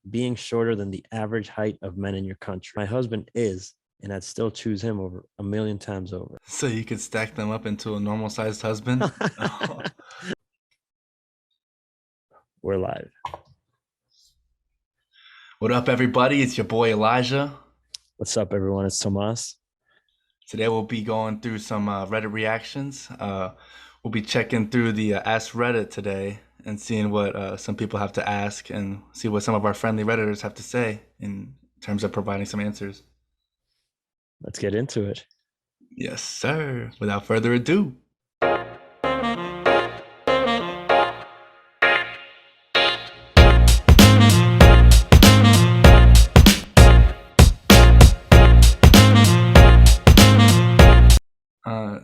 being shorter than the average height of men in your country. My husband is, and I'd still choose him over a million times over. So you could stack them up into a normal sized husband? We're live. What up, everybody? It's your boy Elijah. What's up, everyone? It's Tomas. Today we'll be going through some Reddit reactions. We'll be checking through the Ask Reddit today and seeing what some people have to ask and see what some of our friendly Redditors have to say in terms of providing some answers. Let's get into it. Yes, sir. Without further ado.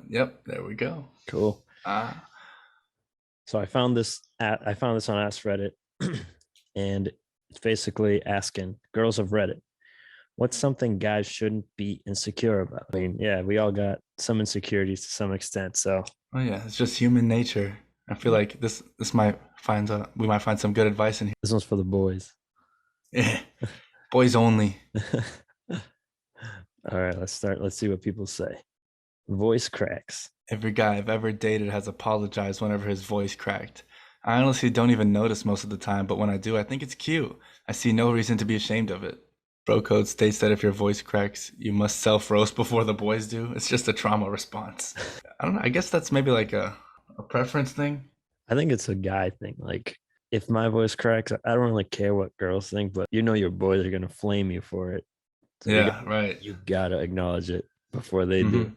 Yep, there we go. Cool. So I found this on Ask Reddit, and it's basically asking girls of Reddit, what's something guys shouldn't be insecure about? I mean, yeah, we all got some insecurities to some extent. So Oh yeah, it's just human nature. I feel like this might we might find some good advice in here. this one's for the boys. Boys only. All right, let's start. Let's see what people say. Voice cracks. Every guy I've ever dated has apologized whenever his voice cracked. I honestly don't even notice most of the time, but when I do, I think it's cute. I see no reason to be ashamed of it. Bro code states that if your voice cracks, you must self-roast before the boys do. It's just a trauma response. I don't know. I guess that's maybe like a preference thing. I think it's a guy thing. Like, if my voice cracks, I don't really care what girls think, but you know your boys are gonna flame you for it. So Yeah, right. You gotta acknowledge it before they do.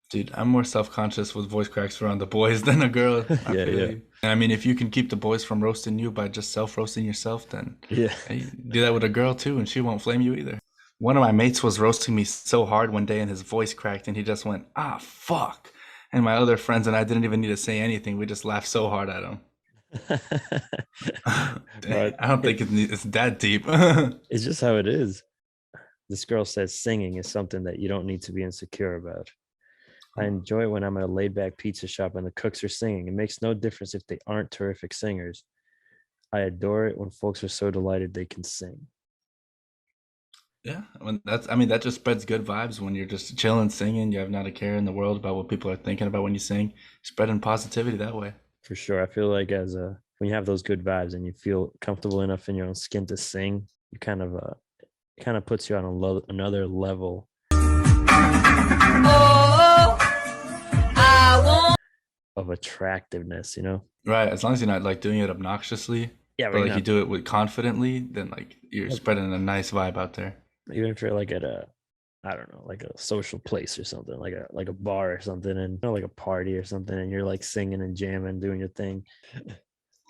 Dude, I'm more self-conscious with voice cracks around the boys than a girl. I Yeah, feel yeah. you. And I mean, if you can keep the boys from roasting you by just self-roasting yourself, then Yeah. hey, do that with a girl too, and she won't flame you either. One of my mates was roasting me so hard one day, and his voice cracked, and he just went, "Ah, fuck!" And my other friends and I didn't even need to say anything. We just laughed so hard at him. Dang, I don't think it's that deep. It's just how it is. This girl says singing is something that you don't need to be insecure about. I enjoy it when I'm at a laid back pizza shop and the cooks are singing. It makes no difference if they aren't terrific singers. I adore it when folks are so delighted they can sing. Yeah, I mean, that just spreads good vibes when you're just chilling, singing. You have not a care in the world about what people are thinking about when you sing. Spreading positivity that way. For sure. I feel like when you have those good vibes and you feel comfortable enough in your own skin to sing, you kind of it kind of puts you on another level. Of attractiveness, you know? Right, as long as you're not like doing it obnoxiously, Yeah, but right like now. you do it with confidently, then like you're spreading a nice vibe out there. Even if you're like at I don't know, like a social place or something, like a bar or something, and you know, like a party or something, and you're like singing and jamming, doing your thing.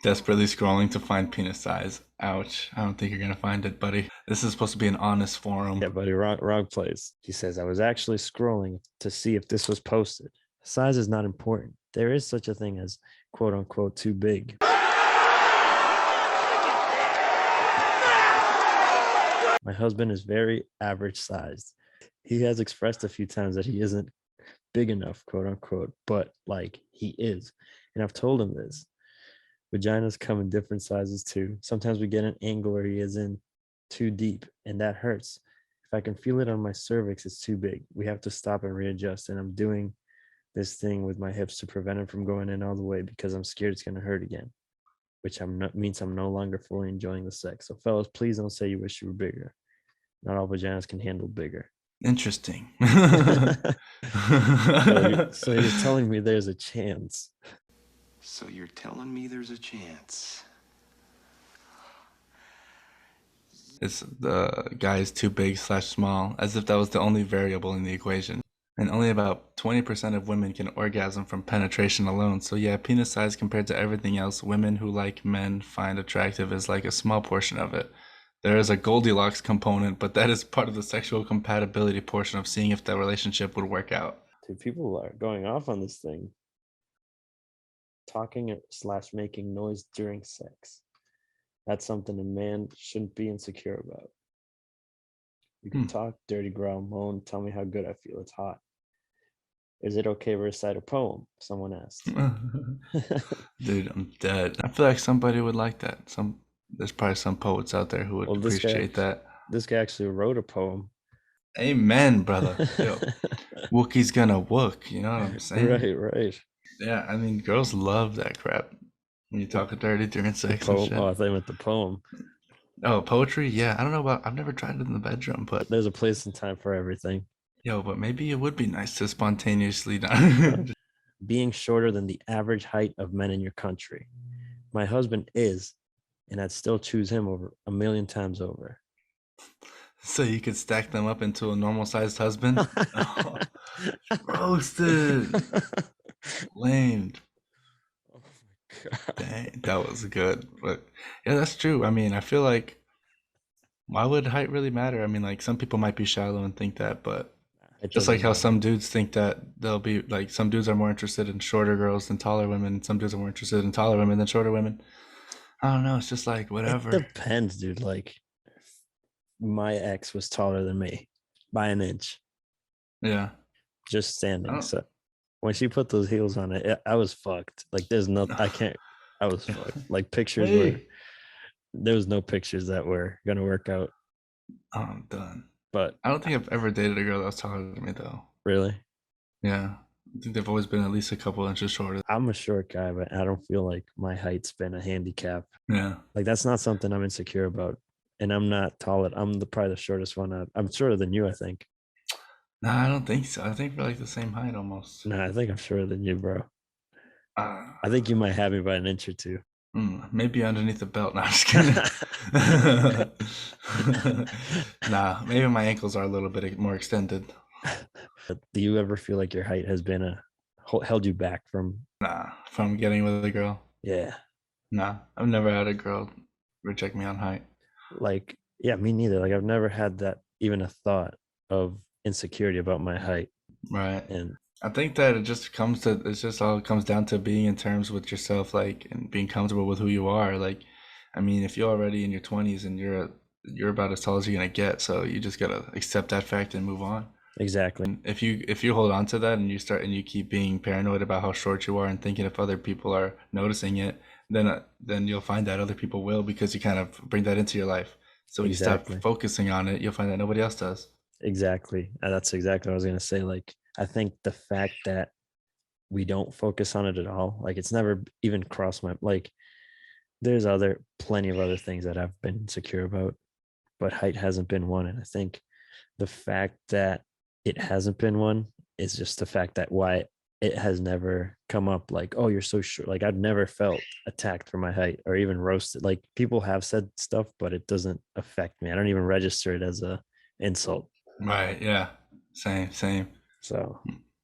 Desperately scrolling to find penis size. Ouch. I don't think you're gonna find it, buddy. This is supposed to be an honest forum. Yeah, buddy, wrong place. He says, I was actually scrolling to see if this was posted. Size is not important. There is such a thing as quote unquote too big. My husband is very average sized. He has expressed a few times that he isn't big enough, quote unquote, but like he is. And I've told him this. Vaginas come in different sizes too. Sometimes we get an angle where he is in too deep, and that hurts. If I can feel it on my cervix, it's too big. We have to stop and readjust. And I'm doing this thing with my hips to prevent it from going in all the way because I'm scared it's going to hurt again, which means I'm no longer fully enjoying the sex. So, fellas, please don't say you wish you were bigger. Not all vaginas can handle bigger. Interesting. So he's telling me there's a chance. So you're telling me there's a chance? It's the guy is too big / small, as if that was the only variable in the equation. And only about 20% of women can orgasm from penetration alone. So yeah, penis size compared to everything else women who like men find attractive is like a small portion of it. There is a Goldilocks component, but that is part of the sexual compatibility portion of seeing if that relationship would work out. Dude, people are going off on this thing. Talking / making noise during sex. That's something a man shouldn't be insecure about. You can talk, dirty, growl, moan, tell me how good I feel. It's hot. Is it okay to recite a poem? Someone asked. Dude, I'm dead. I feel like somebody would like that. There's probably some poets out there who would Well, appreciate that. this guy actually wrote a poem. Amen, brother. Yo, Wookie's gonna wook. You know what I'm saying? Right. Yeah, I mean, girls love that crap. When you talk dirty during The sex and poem. shit. Oh, I thought you meant the poem. Oh, poetry? Yeah, I don't know about. I've never tried it in the bedroom, but There's a place and time for everything. yo, but maybe it would be nice to spontaneously. Being shorter than the average height of men in your country. My husband is, and I'd still choose him over a million times over. So you could stack them up into a normal-sized husband. Oh, roasted, lamed. Oh my God. Dang, that was good. But yeah, that's true. I mean, I feel like why would height really matter? I mean, like some people might be shallow and think that, but It just like doesn't how matter. some dudes think that they'll be like some dudes are more interested in shorter girls than taller women. Some dudes are more interested in taller women than shorter women. I don't know. It's just like It whatever. depends, dude. Like my ex was taller than me by an inch, Yeah. just I standing. don't, So when she put those heels on it, I was fucked. Like there's no, I can't. I was fucked. Like pictures were, hey, there was no pictures that were gonna work out. I'm done. But I don't think I've ever dated a girl that was taller than me though. really, Yeah. I think they've always been at least a couple inches shorter. I'm a short guy, but I don't feel like my height's been a handicap. Yeah. Like that's not something I'm insecure about. And I'm not tall. I'm probably the shortest one. I'm shorter than you, I think. No, I don't think so. I think we're like the same height almost. No, I think I'm shorter than you, bro. Uh, I think you might have me by an inch or two. maybe underneath the belt. No, I'm just kidding. Nah, maybe my ankles are a little bit more extended. Do you ever feel like your height has been held you back from? Nah, from getting with a girl. Yeah, Nah, I've never had a girl reject me on height. like yeah, me neither. Like I've never had that even a thought of insecurity about my height. Right. And I think that it just all comes down to being in terms with yourself, like, and being comfortable with who you are. Like, I mean, if you're already in your 20s and you're about as tall as you're gonna get, so you just gotta accept that fact and move on. exactly, If you hold on to that and you keep being paranoid about how short you are and thinking if other people are noticing it, then you'll find that other people will because you kind of bring that into your life. So when you stop exactly, focusing on it, you'll find that nobody else does. exactly. That's exactly what I was gonna say. Like I think the fact that we don't focus on it at all, like it's never even crossed my like. There's plenty of other things that I've been insecure about, but height hasn't been one. And I think the fact that it hasn't been one is just the fact that why it has never come up like, oh, you're so short. Like I've never felt attacked for my height or even roasted. Like people have said stuff, but it doesn't affect me. I don't even register it as a insult. Right, yeah. Same. So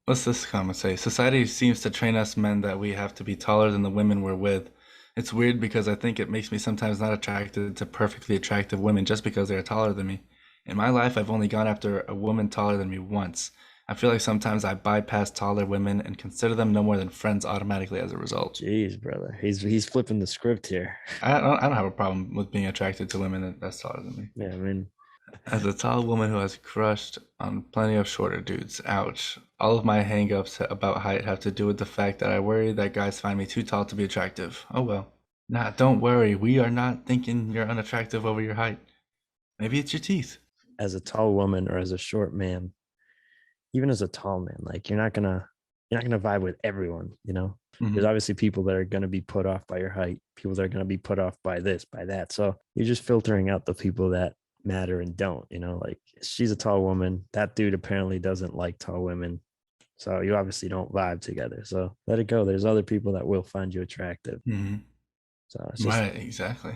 What's this comment say? Society seems to train us men that we have to be taller than the women we're with. It's weird because I think it makes me sometimes not attracted to perfectly attractive women just because they're taller than me. In my life, I've only gone after a woman taller than me once. I feel like sometimes I bypass taller women and consider them no more than friends automatically as a result. geez, brother. He's flipping the script here. I don't have a problem with being attracted to women that's taller than me. Yeah, I mean, As a tall woman who has crushed on plenty of shorter dudes, ouch. All of my hangups about height have to do with the fact that I worry that guys find me too tall to be attractive. Oh well. Nah, don't worry. We are not thinking you're unattractive over your height. Maybe it's your teeth. as a tall woman or as a short man, even as a tall man, like you're not gonna vibe with everyone, you know. There's Hmm. obviously people that are gonna be put off by your height, people that are gonna be put off by this, by that. So you're just filtering out the people that matter and don't, you know, like she's a tall woman. That dude apparently doesn't like tall women. So you obviously don't vibe together. So let it go. There's other people that will find you attractive. Hmm. So it's just Right, exactly.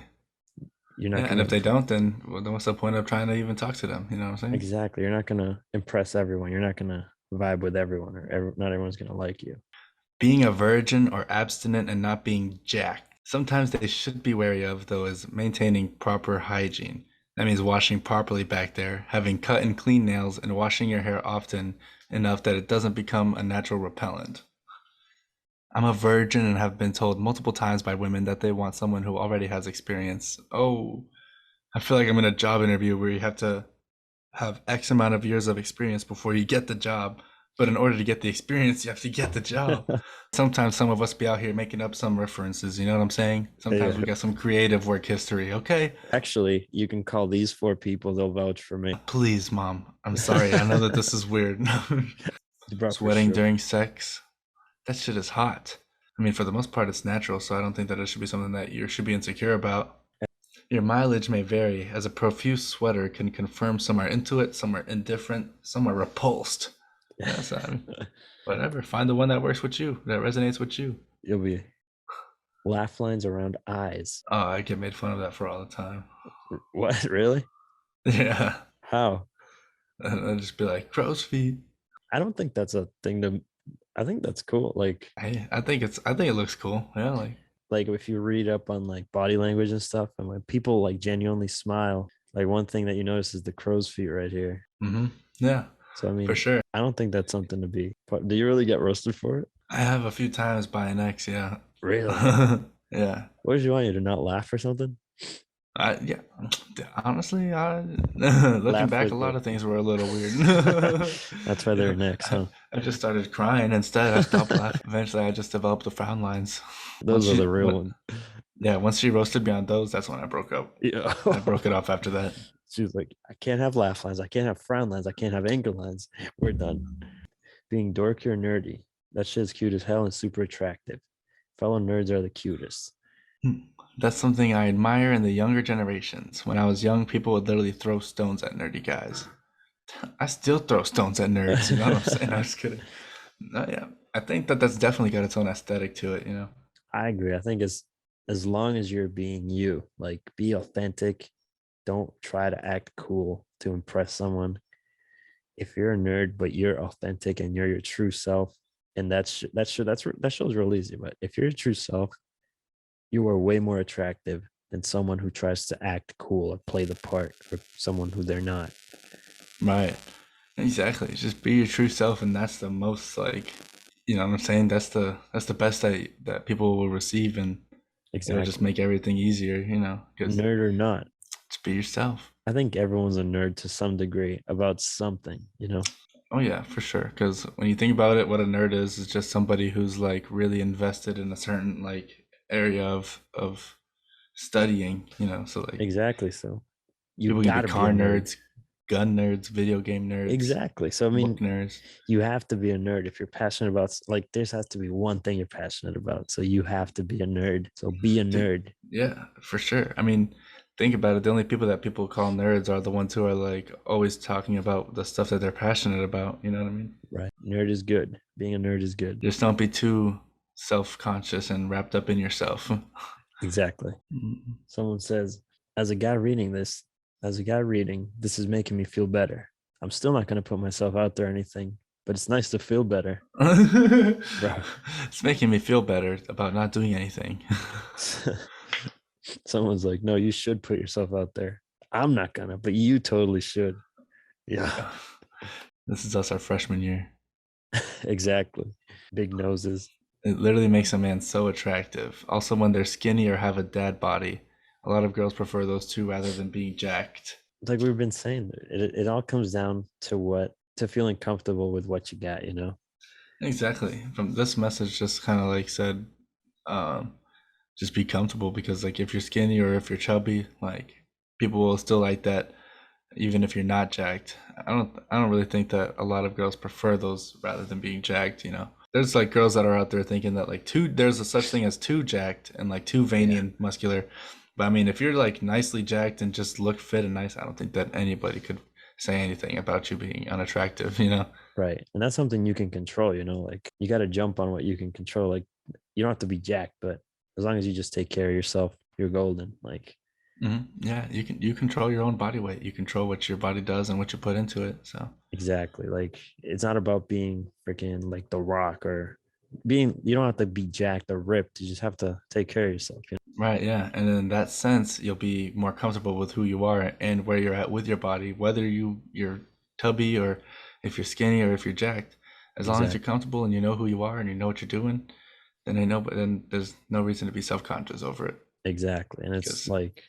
you're not Yeah, and gonna if they don't, then what's the point of trying to even talk to them? You know what I'm saying? exactly. You're not gonna impress everyone. You're not gonna vibe with everyone, or not everyone's gonna like you. Being a virgin or abstinent and not being jacked. Sometimes they should be wary of, though, is maintaining proper hygiene. That means washing properly back there, having cut and clean nails, and washing your hair often enough that it doesn't become a natural repellent. I'm a virgin and have been told multiple times by women that they want someone who already has experience. Oh, I feel like I'm in a job interview where you have to have X amount of years of experience before you get the job. But in order to get the experience, you have to get the job. Sometimes some of us be out here making up some references. You know what I'm saying? Sometimes Yeah. we got some creative work history. Okay. Actually, you can call these 4 people. They'll vouch for me. Please, Mom. I'm sorry. I know that this is weird. You brought for Sweating sure. during sex. That shit is hot. I mean, for the most part, it's natural, so I don't think that it should be something that you should be insecure about. Your mileage may vary, as a profuse sweater can confirm some are into it, some are indifferent, some are repulsed. Yes, I mean, whatever. Find the one that works with you, that resonates with you. You'll be laugh lines around eyes. Oh, I get made fun of that for all the time. What? Really? Yeah. How? And I'd just be like, crow's feet. I don't think that's a thing to. I think that's cool. Like Hey, I think it looks cool. Yeah, like if you read up on like body language and stuff, and when people like genuinely smile, like one thing that you notice is the crow's feet right here. yeah, So I mean, for sure. I don't think that's something to be. But do you really get roasted for it? I have a few times by an ex, yeah. Really? Yeah. What did you want you to not laugh or something? Yeah. Honestly, looking Laugh back, with a lot the- of things were a little weird. That's why they're next, huh? I just started crying instead. I stopped laughing. Eventually, I just developed the frown lines. Those are the real ones. Yeah, once she roasted me on those, that's when I broke up. Yeah. I broke it off after that. She was like, I can't have laugh lines. I can't have frown lines. I can't have anger lines. We're done. Being dorky or nerdy. That shit's cute as hell and super attractive. Fellow nerds are the cutest. That's something I admire in the younger generations. When I was young, people would literally throw stones at nerdy guys. I still throw stones at nerds. You know what I'm saying? I'm just kidding. No, yeah, I think that that's definitely got its own aesthetic to it. You know. I agree. I think as long as you're being you, like be authentic. Don't try to act cool to impress someone. If you're a nerd, but you're authentic and you're your true self, and that shows real easy. But if you're your true self, you are way more attractive than someone who tries to act cool or play the part or someone who they're not. Right. Exactly. Just be your true self, and that's the most like, you know what I'm saying? That's the best that people will receive, and it'll just make everything easier. You know, because Nerd or not, just be yourself. I think everyone's a nerd to some degree about something, you know? Oh yeah, for sure. Because when you think about it, what a nerd is just somebody who's like really invested in a certain like area of studying. You know, so like Exactly. So you people can gotta be be car a nerd. nerds, gun nerds, video game nerds. Exactly. So I mean, book nerds. you have to be a nerd if you're passionate about like there's has to be one thing you're passionate about. So you have to be a nerd. So be a nerd. Yeah, for sure. I mean, think about it. The only people that people call nerds are the ones who are like always talking about the stuff that they're passionate about. You know what I mean? Right. Nerd is good. Being a nerd is good. Just don't be too self-conscious and wrapped up in yourself. Exactly. Someone says, as a guy reading, this is making me feel better. I'm still not going to put myself out there or anything, but it's nice to feel better. Bro. It's making me feel better about not doing anything. Someone's like, no, you should put yourself out there. I'm not gonna, but you totally should. Yeah. This is us our freshman year. Exactly. Big noses. It literally makes a man so attractive. Also, when they're skinny or have a dad body, a lot of girls prefer those two rather than being jacked. Like we've been saying, it all comes down to feeling comfortable with what you got, you know? Exactly. From this message, just kind of like said, just be comfortable, because like if you're skinny or if you're chubby, like people will still like that, even if you're not jacked. I don't really think that a lot of girls prefer those rather than being jacked. You know, there's like girls that are out there thinking that like there's a such thing as too jacked and like too veiny and muscular. But I mean, if you're like nicely jacked and just look fit and nice, I don't think that anybody could say anything about you being unattractive, you know? Right. And that's something you can control, you know, like you got to jump on what you can control. Like you don't have to be jacked, but as long as you just take care of yourself, you're golden. Like, yeah, you control your own body weight. You control what your body does and what you put into it. So exactly. Like it's not about being freaking like The Rock or you don't have to be jacked or ripped. You just have to take care of yourself. You know? right, yeah. And in that sense, you'll be more comfortable with who you are and where you're at with your body, whether you're tubby or if you're skinny or if you're jacked. As long as you're comfortable and you know who you are and you know what you're doing, then there's no reason to be self-conscious over it. Exactly. And it's like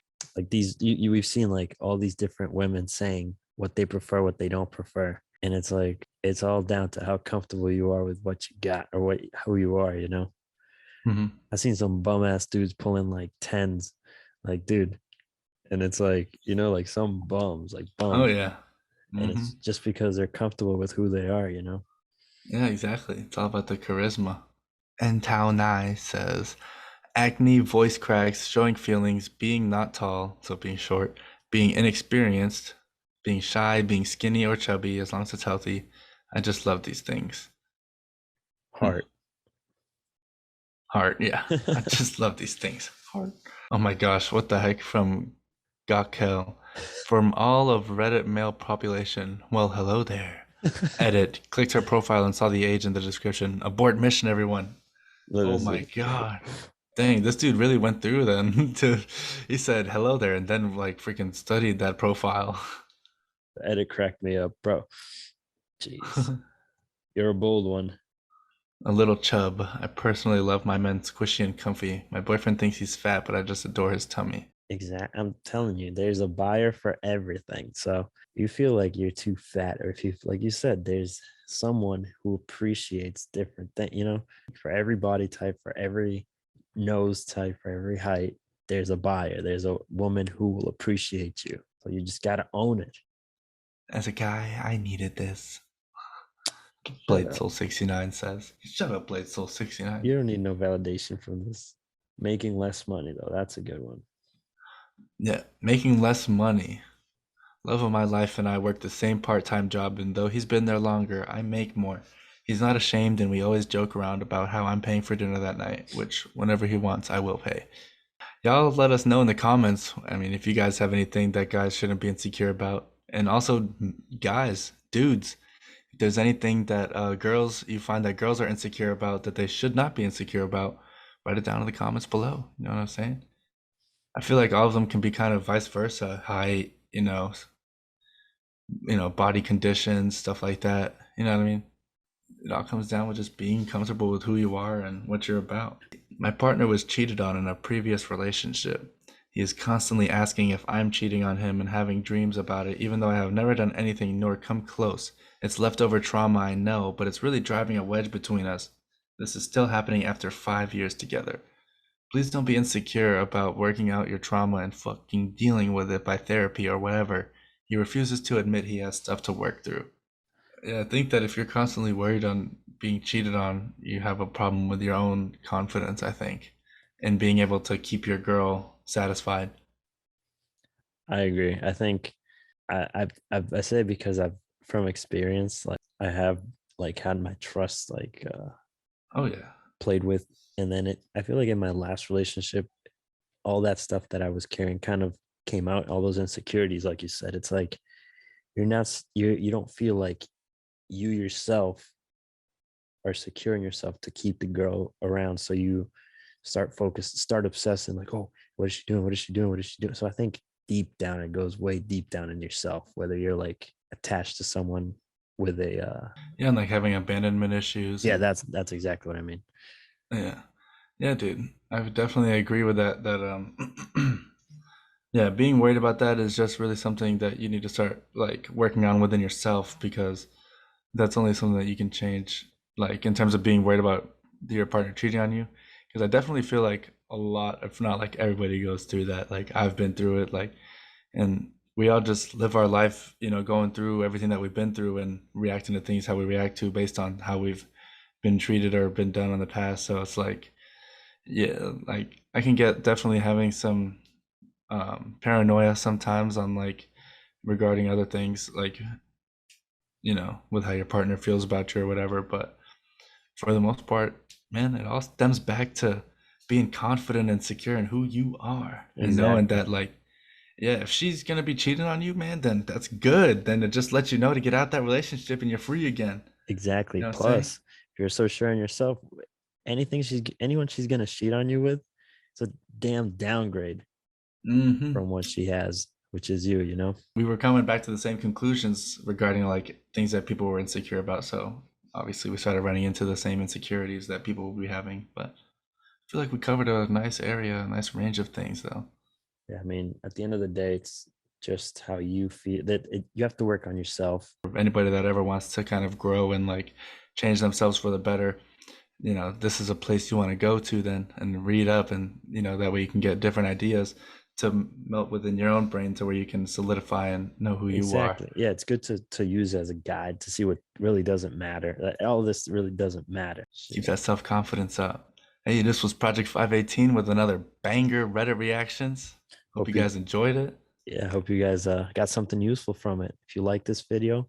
these we've seen like all these different women saying what they prefer, what they don't prefer. And it's like it's all down to how comfortable you are with what you got or who you are, you know. Hmm. I've seen some bum ass dudes pulling like tens, like dude, and it's like, you know, like some bums, like Oh bums, yeah. and Hmm. it's just because they're comfortable with who they are, you know. Yeah, exactly. It's all about the charisma. And Tao Nai says, acne, voice cracks, showing feelings, being not tall, so being short, being inexperienced, being shy, being skinny or chubby, as long as it's healthy. I just love these things. Hmm. Heart. Heart, yeah. I just love these things. Heart. Oh my gosh, what the heck from Gakel? From all of Reddit male population, well, hello there. Edit. Clicked her profile and saw the age in the description. Abort mission, everyone. Let Oh us my see. god. Dang, this dude really went through then to he said hello there and then like freaking studied that profile. The edit cracked me up, bro. Jeez, you're a bold one. A little chub. I personally love my men squishy and comfy. My boyfriend thinks he's fat, but I just adore his tummy. I'm telling you, there's a buyer for everything. So you feel like you're too fat, or if you, like you said, there's someone who appreciates different things, you know, for every body type, for every nose type, for every height, there's a buyer. There's a woman who will appreciate you. So you just got to own it. As a guy, I needed this. Shut Blade up. Soul 69 says. Shut up, Blade Soul 69. You don't need no validation from this. Making less money, though, that's a good one. Yeah, making less money. Love of my life and I work the same part-time job, and though he's been there longer, I make more. He's not ashamed, and we always joke around about how I'm paying for dinner that night, which whenever he wants, I will pay. Y'all let us know in the comments. I mean, if you guys have anything that guys shouldn't be insecure about, and also guys, dudes, if there's anything that girls you find that girls are insecure about that they should not be insecure about, write it down in the comments below. You know what I'm saying? I feel like all of them can be kind of vice versa. Height, body conditions, stuff like that. You know what I mean? It all comes down with just being comfortable with who you are and what you're about. My partner was cheated on in a previous relationship. He is constantly asking if I'm cheating on him and having dreams about it, even though I have never done anything nor come close. It's leftover trauma, I know, but it's really driving a wedge between us. This is still happening after 5 years together. Please don't be insecure about working out your trauma and fucking dealing with it by therapy or whatever. He refuses to admit he has stuff to work through. Yeah, I think that if you're constantly worried on being cheated on, you have a problem with your own confidence, I think, and being able to keep your girl satisfied. I agree. I think I say it because I've from experience, like I have like had my trust Oh yeah. played with, and then I feel like in my last relationship, all that stuff that I was carrying kind of came out, all those insecurities, like you said. It's like you don't feel like you yourself are securing yourself to keep the girl around. So you start obsessing, like, oh, what is she doing? What is she doing? What is she doing? So I think deep down, it goes way deep down in yourself, whether you're like attached to someone with a Yeah, and like having abandonment issues yeah, and that's exactly what I mean. yeah. Yeah, dude. I would definitely agree with that yeah, being worried about that is just really something that you need to start like working on within yourself because that's only something that you can change like in terms of being worried about your partner cheating on you because I definitely feel like a lot if not like everybody goes through that like I've been through it like and we all just live our life going through everything that we've been through and reacting to things how we react to based on how we've been treated or been done in the past so it's like yeah like I can get definitely having some paranoia sometimes on like regarding other things like with how your partner feels about you or whatever but for the most part man it all stems back to being confident and secure in who you are and knowing Exactly. that like yeah if she's gonna be cheating on you man then that's good then it just lets you know to get out that relationship and you're free again Exactly. you know what I'm saying. Plus, if you're so sure in yourself, anyone she's gonna cheat on you with, it's a damn downgrade Hmm. from what she has, which is you, you know? We were coming back to the same conclusions regarding like things that people were insecure about so obviously we started running into the same insecurities that people will be having but I feel like we covered a nice area, a nice range of things, though. Yeah, I mean, at the end of the day, it's just how you feel. You have to work on yourself. Anybody that ever wants to kind of grow and like change themselves for the better, you know, this is a place you want to go to then and read up, and you know, that way you can get different ideas to melt within your own brain to where you can solidify and know who you are. Exactly. Yeah, it's good to use as a guide to see what really doesn't matter. All this really doesn't matter. Keep that self-confidence up. Hey, this was Project 518 with another banger Reddit reactions. Hope you guys enjoyed it. Yeah, I hope you guys got something useful from it. If you like this video,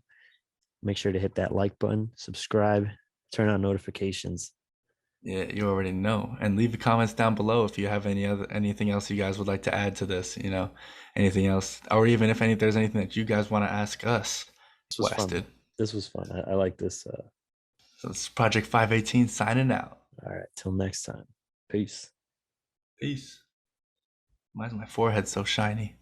make sure to hit that like button, subscribe, turn on notifications. Yeah, you already know. And leave the comments down below if you have anything else you guys would like to add to this, you know, anything else, or even if there's anything that you guys want to ask us. This was fun. This was fun. I like this. So it's Project 518 signing out. All right, till next time. Peace. Peace. Why is my forehead so shiny?